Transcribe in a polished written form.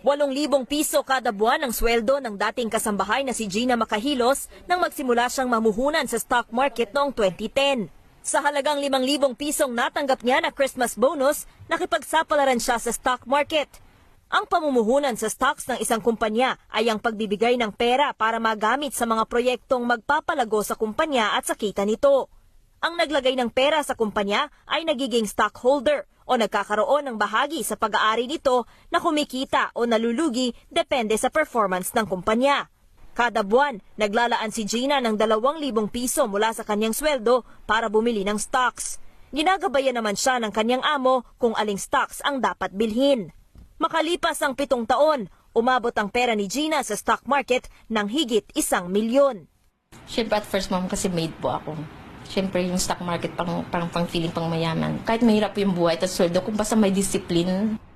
8,000 piso kada buwan ang sweldo ng dating kasambahay na si Gina Macahilos nang magsimula siyang mamuhunan sa stock market noong 2010. Sa halagang 5,000 pisong natanggap niya na Christmas bonus, nakipagsapalaran siya sa stock market. Ang pamumuhunan sa stocks ng isang kumpanya ay ang pagbibigay ng pera para magamit sa mga proyektong magpapalago sa kumpanya at sa kita nito. Ang naglagay ng pera sa kumpanya ay nagiging stockholder o nagkakaroon ng bahagi sa pag-aari nito na kumikita o nalulugi depende sa performance ng kumpanya. Kada buwan, naglalaan si Gina ng 2,000 piso mula sa kanyang sweldo para bumili ng stocks. Ginagabayan naman siya ng kanyang amo kung aling stocks ang dapat bilhin. Makalipas ang 7 taon, umabot ang pera ni Gina sa stock market ng higit 1 milyon. Siyempre at first ma'am kasi maid po ako. Siyempre yung stock market pang feeling pang mayaman. Kahit mahirap yung buhay at sweldo, kung basta may discipline,